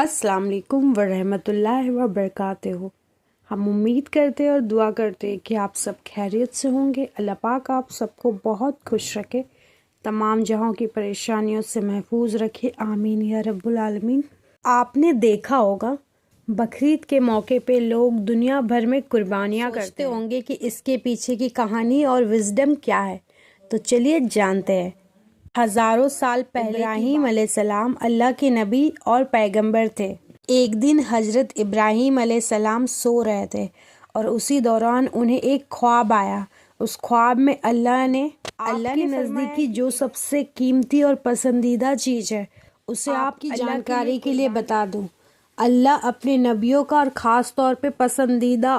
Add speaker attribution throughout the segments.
Speaker 1: السلام علیکم ورحمۃ اللہ وبرکاتہ۔ ہم امید کرتے اور دعا کرتے کہ آپ سب خیریت سے ہوں گے۔ اللہ پاک آپ سب کو بہت خوش رکھے، تمام جہاں کی پریشانیوں سے محفوظ رکھے، آمین یا رب العالمین۔ آپ نے دیکھا ہوگا بقرعید کے موقع پہ لوگ دنیا بھر میں قربانیاں کرتے ہوں گے کہ اس کے پیچھے کی کہانی اور وزڈم کیا ہے، تو چلیے جانتے ہیں۔ ہزاروں سال پہلے ابراہیم علیہ السلام اللہ کے نبی اور پیغمبر تھے۔ ایک دن حضرت ابراہیم علیہ السلام سو رہے تھے اور اسی دوران انہیں ایک خواب آیا۔ اس خواب میں اللہ کے نزدیک جو سب سے قیمتی اور پسندیدہ چیز ہے اسے آپ کی جانکاری کے لیے بتا دوں۔ اللہ اپنے نبیوں کا اور خاص طور پہ پسندیدہ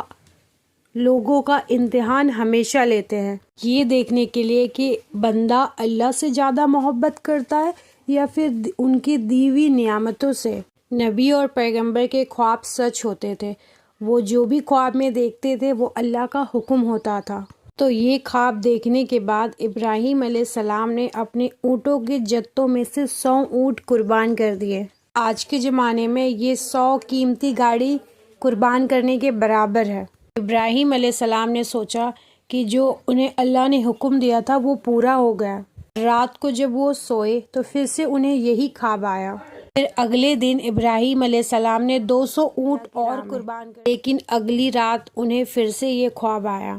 Speaker 1: لوگوں کا امتحان ہمیشہ لیتے ہیں، یہ دیکھنے کے لیے کہ بندہ اللہ سے زیادہ محبت کرتا ہے یا پھر ان کی دی ہوئی نعمتوں سے۔ نبی اور پیغمبر کے خواب سچ ہوتے تھے، وہ جو بھی خواب میں دیکھتے تھے وہ اللہ کا حکم ہوتا تھا۔ تو یہ خواب دیکھنے کے بعد ابراہیم علیہ السلام نے اپنے اونٹوں کے جتوں میں سے 100 اونٹ قربان کر دیے۔ آج کے زمانے میں یہ 100 قیمتی گاڑی قربان کرنے کے برابر ہے۔ ابراہیم علیہ السلام نے سوچا کہ جو انہیں اللہ نے حکم دیا تھا وہ پورا ہو گیا۔ رات کو جب وہ سوئے تو پھر سے انہیں یہی خواب آیا۔ پھر اگلے دن ابراہیم علیہ السلام نے 200 اونٹ اور قربان کر، لیکن اگلی رات انہیں پھر سے یہ خواب آیا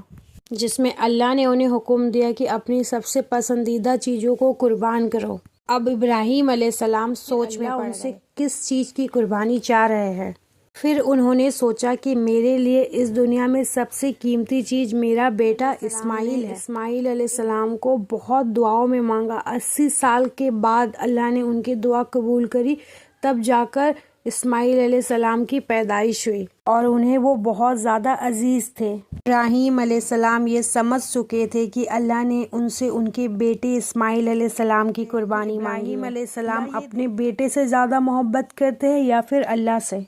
Speaker 1: جس میں اللہ نے انہیں حکم دیا کہ اپنی سب سے پسندیدہ چیزوں کو قربان کرو۔ اب ابراہیم علیہ السلام سوچ میں پڑ گئے کس چیز کی قربانی چاہ رہے ہیں۔ پھر انہوں نے سوچا کہ میرے لیے اس دنیا میں سب سے قیمتی چیز میرا بیٹا اسماعیل ہے۔ اسماعیل علیہ السلام کو بہت دعاؤں میں مانگا، 80 سال کے بعد اللہ نے ان کی دعا قبول کری، تب جا کر اسماعیل علیہ السلام کی پیدائش ہوئی اور انہیں وہ بہت زیادہ عزیز تھے۔ ابراہیم علیہ السلام یہ سمجھ چکے تھے کہ اللہ نے ان سے ان کے بیٹے اسماعیل علیہ السلام کی قربانی مانگی۔ ابراہیم علیہ السلام اپنے بیٹے سے زیادہ محبت کرتے ہیں یا پھر اللہ سے؟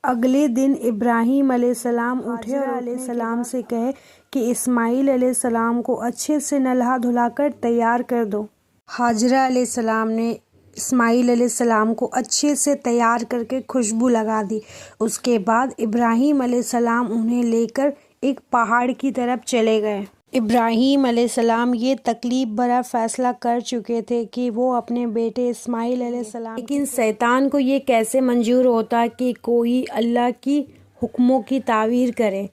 Speaker 1: اگلے دن ابراہیم علیہ السلام اٹھے اور علیہ السلام سے کہے کہ اسماعیل علیہ السلام کو اچھے سے نہلا دھلا کر تیار کر دو۔ ہاجرہ علیہ السلام نے اسماعیل علیہ السلام کو اچھے سے تیار کر کے خوشبو لگا دی۔ اس کے بعد ابراہیم علیہ السلام انہیں لے کر ایک پہاڑ کی طرف چلے گئے۔ ابراہیم علیہ السلام یہ تکلیف بھرا فیصلہ کر چکے تھے کہ وہ اپنے بیٹے اسماعیل علیہ السلام، لیکن شیطان کو یہ کیسے منظور ہوتا کہ کوئی اللہ کی حکموں کی تعویل کرے،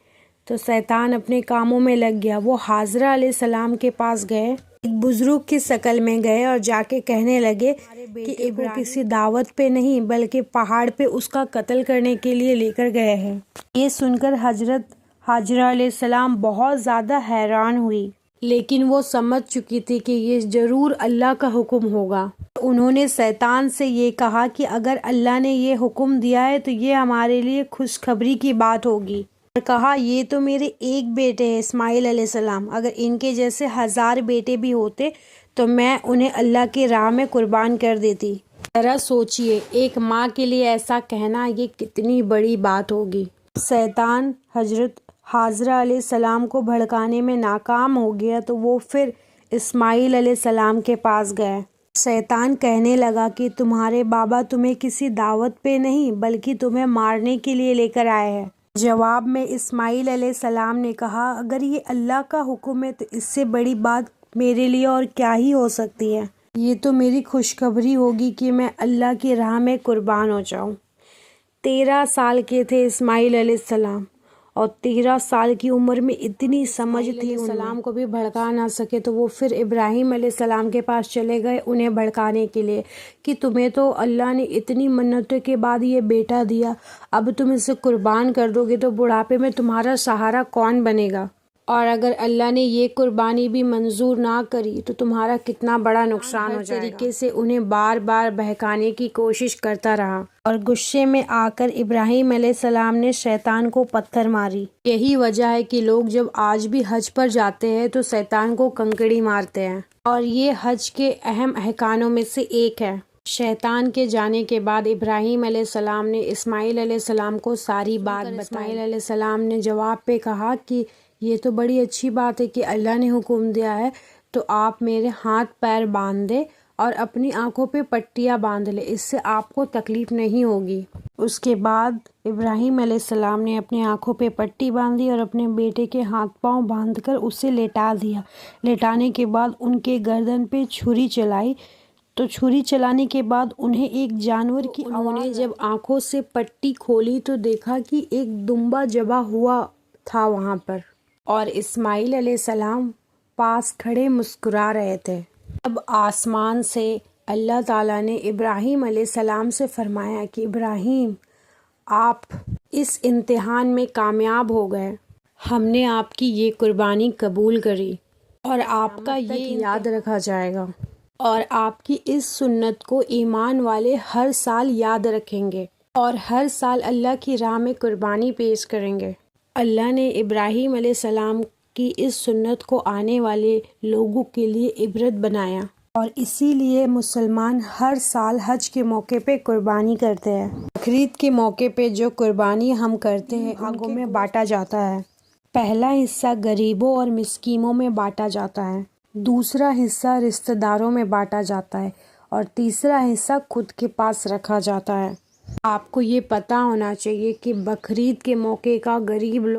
Speaker 1: تو شیطان اپنے کاموں میں لگ گیا۔ وہ ہاجرہ علیہ السلام کے پاس گئے، ایک بزرگ کی شکل میں گئے اور جا کے کہنے لگے کہ وہ کسی دعوت پہ نہیں بلکہ پہاڑ پہ اس کا قتل کرنے کے لیے لے کر گئے ہیں۔ یہ سن کر حضرت ہاجرہ علیہ السلام بہت زیادہ حیران ہوئی، لیکن وہ سمجھ چکی تھی کہ یہ ضرور اللہ کا حکم ہوگا۔ انہوں نے شیطان سے یہ کہا کہ اگر اللہ نے یہ حکم دیا ہے تو یہ ہمارے لیے خوشخبری کی بات ہوگی، اور کہا یہ تو میرے ایک بیٹے ہیں اسماعیل علیہ السلام، اگر ان کے جیسے 1000 بیٹے بھی ہوتے تو میں انہیں اللہ کی راہ میں قربان کر دیتی۔ ذرا سوچئے، ایک ماں کے لیے ایسا کہنا یہ کتنی بڑی بات ہوگی۔ شیطان حضرت ہاجرہ علیہ السلام کو بھڑکانے میں ناکام ہو گیا تو وہ پھر اسماعیل علیہ السلام کے پاس گئے۔ شیطان کہنے لگا کہ تمہارے بابا تمہیں کسی دعوت پہ نہیں بلکہ تمہیں مارنے کے لیے لے کر آئے ہیں۔ جواب میں اسماعیل علیہ السلام نے کہا اگر یہ اللہ کا حکم ہے تو اس سے بڑی بات میرے لیے اور کیا ہی ہو سکتی ہے۔ یہ تو میری خوشخبری ہوگی کہ میں اللہ کی راہ میں قربان ہو جاؤں۔ 13 سال کے تھے اسماعیل علیہ السلام، اور 13 سال کی عمر میں اتنی سمجھ تھی السلام کو بھی بھڑکا نہ سکے، تو وہ پھر ابراہیم علیہ السلام کے پاس چلے گئے انہیں بھڑکانے کے لیے کہ تمہیں تو اللہ نے اتنی منتوں کے بعد یہ بیٹا دیا، اب تم اسے قربان کر دو گے تو بڑھاپے میں تمہارا سہارا کون بنے گا، اور اگر اللہ نے یہ قربانی بھی منظور نہ کری تو تمہارا کتنا بڑا نقصان ہو جائے گا۔ طریقے سے انہیں بار بار بہکانے کی کوشش کرتا رہا، اور غصے میں آ کر ابراہیم علیہ السلام نے شیطان کو پتھر ماری۔ یہی وجہ ہے کہ لوگ جب آج بھی حج پر جاتے ہیں تو شیطان کو کنکڑی مارتے ہیں، اور یہ حج کے اہم احکاموں میں سے ایک ہے۔ شیطان کے جانے کے بعد ابراہیم علیہ السلام نے اسماعیل علیہ السلام کو ساری بات بتائی۔ اسماعیل علیہ السلام نے جواب پہ کہا کہ یہ تو بڑی اچھی بات ہے کہ اللہ نے حکم دیا ہے، تو آپ میرے ہاتھ پیر باندھ دیں اور اپنی آنکھوں پہ پٹیاں باندھ لیں، اس سے آپ کو تکلیف نہیں ہوگی۔ اس کے بعد ابراہیم علیہ السلام نے اپنی آنکھوں پہ پٹی باندھی اور اپنے بیٹے کے ہاتھ پاؤں باندھ کر اسے لیٹا دیا۔ لیٹانے کے بعد ان کے گردن پہ چھری چلائی تو چھری چلانے کے بعد انہیں ایک جانور کی انہوں نے جب آنکھوں سے پٹی کھولی تو دیکھا کہ ایک دمبا جبا ہوا تھا وہاں پر، اور اسماعیل علیہ السلام پاس کھڑے مسکرا رہے تھے۔ اب آسمان سے اللہ تعالیٰ نے ابراہیم علیہ السلام سے فرمایا کہ ابراہیم، آپ اس امتحان میں کامیاب ہو گئے، ہم نے آپ کی یہ قربانی قبول کری اور آپ کا یہ یاد رکھا جائے گا، اور آپ کی اس سنت کو ایمان والے ہر سال یاد رکھیں گے اور ہر سال اللہ کی راہ میں قربانی پیش کریں گے۔ اللہ نے ابراہیم علیہ السلام کی اس سنت کو آنے والے لوگوں کے لیے عبرت بنایا، اور اسی لیے مسلمان ہر سال حج کے موقع پہ قربانی کرتے ہیں۔ بقرعید کے موقع پہ جو قربانی ہم کرتے ہیں بھاگوں میں بانٹا جاتا ہے۔ پہلا حصہ غریبوں اور مسکینوں میں بانٹا جاتا ہے، دوسرا حصہ رشتہ داروں میں بانٹا جاتا ہے، اور تیسرا حصہ خود کے پاس رکھا جاتا ہے۔ آپ کو یہ پتہ ہونا چاہیے کہ بقرعید کے موقع کا غریب لوگ